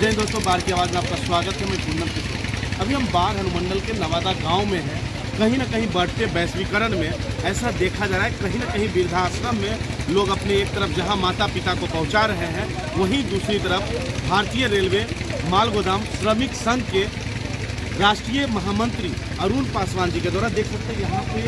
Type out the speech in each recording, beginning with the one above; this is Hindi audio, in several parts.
जय हिंद दोस्तों, बाढ़ की आवाज़ में आपका स्वागत है। मैं पूनम किशोर। अभी हम बाढ़ अनुमंडल के नवादा गांव में हैं। कहीं ना कहीं बढ़ते वैश्वीकरण में ऐसा देखा जा रहा है, कहीं ना कहीं वृद्धाश्रम में लोग अपने एक तरफ जहां माता पिता को पहुंचा रहे हैं, वहीं दूसरी तरफ भारतीय रेलवे माल गोदाम श्रमिक संघ के राष्ट्रीय महामंत्री अरुण पासवान जी के द्वारा देख सकते हैं यहाँ पे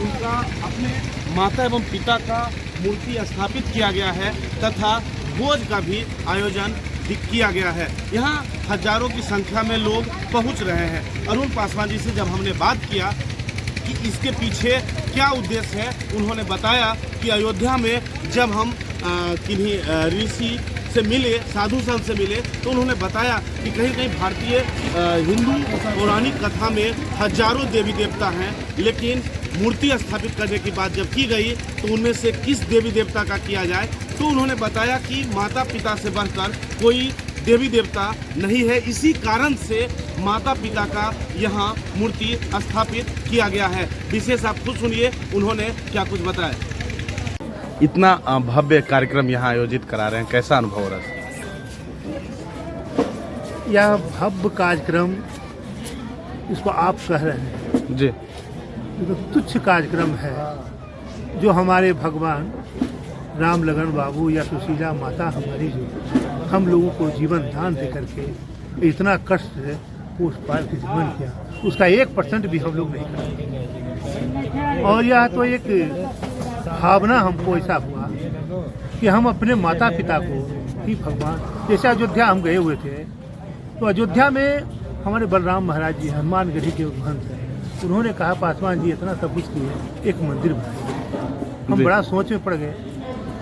उनका अपने माता एवं पिता का मूर्ति स्थापित किया गया है तथा भोज का भी आयोजन किया गया है। यहाँ हजारों की संख्या में लोग पहुँच रहे हैं। अरुण पासवान जी से जब हमने बात किया कि इसके पीछे क्या उद्देश्य है, उन्होंने बताया कि अयोध्या में जब हम किन्हीं ऋषि से मिले, साधु संत से मिले, तो उन्होंने बताया कि कहीं कहीं भारतीय हिंदू पौराणिक कथा में हजारों देवी देवता हैं, लेकिन मूर्ति स्थापित करने की बात जब की गई तो उनमें से किस देवी देवता का किया जाए, तो उन्होंने बताया कि माता पिता से बढ़कर कोई देवी देवता नहीं है। इसी कारण से माता पिता का यहाँ मूर्ति स्थापित किया गया है। विशेष आप खुद सुनिए उन्होंने क्या कुछ बताया। इतना भव्य कार्यक्रम यहाँ आयोजित करा रहे हैं, कैसा अनुभव हो रहा है? यह भव्य कार्यक्रम, इसको आप कह रहे हैं जी, तो तुच्छ कार्यक्रम है जो हमारे भगवान राम लगन बाबू या सुशीला माता हमारी जो हम लोगों को जीवन दान दे करके इतना कष्ट से पोष पाल के जीवन किया, उसका 1% भी हम लोग नहीं करते। और यह तो एक भावना हमको ऐसा हुआ कि हम अपने माता पिता को ही भगवान, जैसे अयोध्या हम गए हुए थे तो अयोध्या में हमारे बलराम महाराज जी हनुमानगढ़ी के महंत हैं, उन्होंने कहा पासवान जी इतना सब कुछ किए, एक मंदिर बनाइए। हम बड़ा सोच में पड़ गए।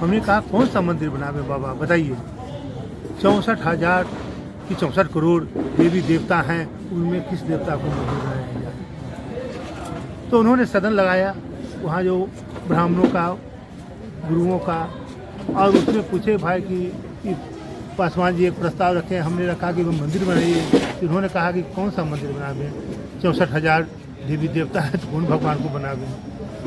हमने कहा कौन सा मंदिर बनावे बाबा, बताइए। 64,000 की 64 करोड़ देवी देवता हैं, उनमें किस देवता को मंदिर बनाया जाए? तो उन्होंने सदन लगाया वहाँ जो ब्राह्मणों का, गुरुओं का, और उसमें पूछे भाई कि पासवान जी एक प्रस्ताव रखे। हमने रखा कि वो मंदिर बनाइए। उन्होंने कहा कि कौन सा मंदिर बनावे, 64,000 देवी देवता है तो कौन भगवान को बनावे?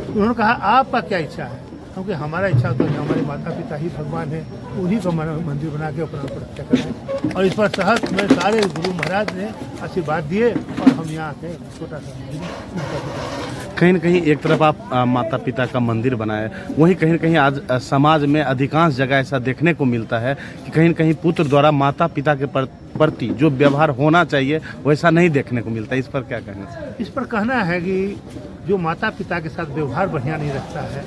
उन्होंने कहा आपका क्या इच्छा है? क्योंकि हमारा इच्छा तो हमारे माता पिता ही भगवान है, उन्हीं को मंदिर बना के अपना प्रतिष्ठा करें। और इस पर सहज में सारे गुरु महाराज ने आशीर्वाद दिए और हम यहाँ के छोटा सा मंदिर। कहीं न कहीं एक तरफ आप माता पिता का मंदिर बनाए, वहीं कहीं न कहीं आज समाज में अधिकांश जगह ऐसा देखने को मिलता है कि कहीं न कहीं पुत्र द्वारा माता पिता के प्रति जो व्यवहार होना चाहिए वैसा नहीं देखने को मिलता है। इस पर क्या कहना? इस पर कहना है कि जो माता पिता के साथ व्यवहार बढ़िया नहीं रखता है,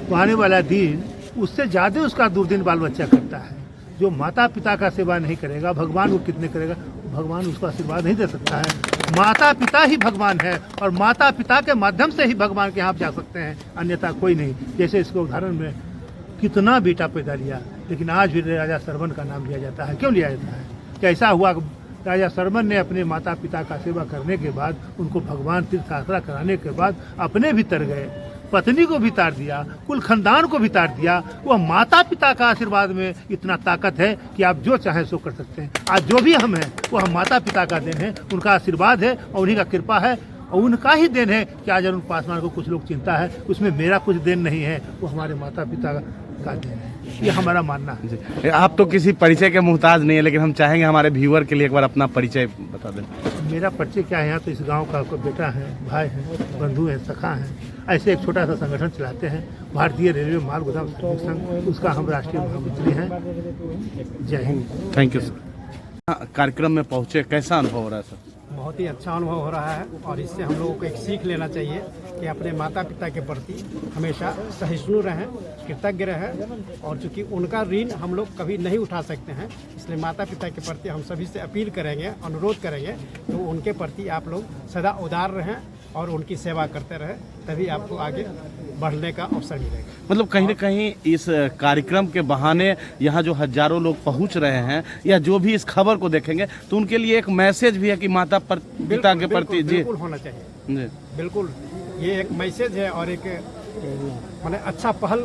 तो आने वाला दिन उससे ज़्यादा उसका दुर्दिन बाल बच्चा करता है। जो माता पिता का सेवा नहीं करेगा, भगवान को कितने करेगा? भगवान उसको आशीर्वाद नहीं दे सकता है। माता पिता ही भगवान है और माता पिता के माध्यम से ही भगवान के यहाँ जा सकते हैं, अन्यथा कोई नहीं। जैसे इसके उदाहरण में कितना बेटा पैदा लिया, लेकिन आज भी राजा सरवन का नाम लिया जाता है। क्यों लिया जाता है? क्या ऐसा हुआ राजा सरवन ने अपने माता पिता का सेवा करने के बाद, उनको भगवान तीर्थ यात्रा कराने के बाद अपने भी तर गए, पत्नी को भी तार दिया, कुल खानदान को भी तार दिया। वह माता पिता का आशीर्वाद में इतना ताकत है कि आप जो चाहें सो कर सकते हैं। आज जो भी हम हैं वो हम माता पिता का देन है, उनका आशीर्वाद है और उन्हीं का कृपा है और उनका ही देन है कि आज अरुण पासवान को कुछ लोग चिंता है, उसमें मेरा कुछ देन नहीं है, वो हमारे माता पिता का देन है। ये हमारा मानना है। आप तो किसी परिचय के मुहताज नहीं है, लेकिन हम चाहेंगे हमारे व्यूअर के लिए एक बार अपना परिचय बता दें। मेरा परिचय क्या है? यहाँ तो इस गांव का बेटा है, भाई है, बंधु है, सखा है। ऐसे एक छोटा सा संगठन चलाते हैं, भारतीय रेलवे माल गोदाम श्रमिक संघ, उसका हम राष्ट्रीय महामंत्री हैं। जय हिंद। Thank you sir. कार्यक्रम में पहुँचे, कैसा अनुभव हो रहा है सर? बहुत ही अच्छा अनुभव हो रहा है और इससे हम लोगों को एक सीख लेना चाहिए कि अपने माता पिता के प्रति हमेशा सहिष्णु रहें, कृतज्ञ रहें, और चूँकि उनका ऋण हम लोग कभी नहीं उठा सकते हैं, इसलिए माता पिता के प्रति हम सभी से अपील करेंगे, अनुरोध करेंगे तो उनके प्रति आप लोग सदा उदार रहें और उनकी सेवा करते रहें, तभी आपको आगे बढ़ने का अवसर मिलेगा। मतलब कहीं न कहीं इस कार्यक्रम के बहाने यहाँ जो हजारों लोग पहुँच रहे हैं या जो भी इस खबर को देखेंगे तो उनके लिए एक मैसेज भी है कि माता पिता के प्रति जी बिल्कुल होना चाहिए जी, बिल्कुल ये एक मैसेज है और एक माने अच्छा पहल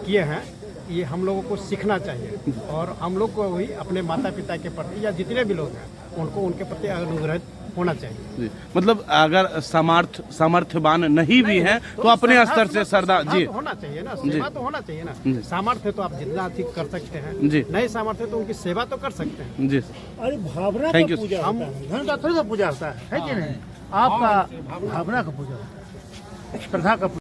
किए हैं, ये हम लोगों को सीखना चाहिए और हम लोग को भी अपने माता पिता के प्रति या जितने भी लोग हैं उनको उनके प्रति अनुग्रह होना चाहिए। जी, मतलब अगर सामर्थ्यवान नहीं भी हैं तो अपने स्तर से श्रद्धा जी तो होना चाहिए ना, सेवा तो होना चाहिए ना। सामर्थ्य तो आप जितना अधिक कर सकते हैं, जी। नहीं सामर्थ्य तो उनकी सेवा तो कर सकते हैं। जी अरे भावना Thank का you, पूजा होता है, धन का थोड़ी सा पूजा होता है कि नहीं? आपका भावना का पूजा होता है, श्रद्धा का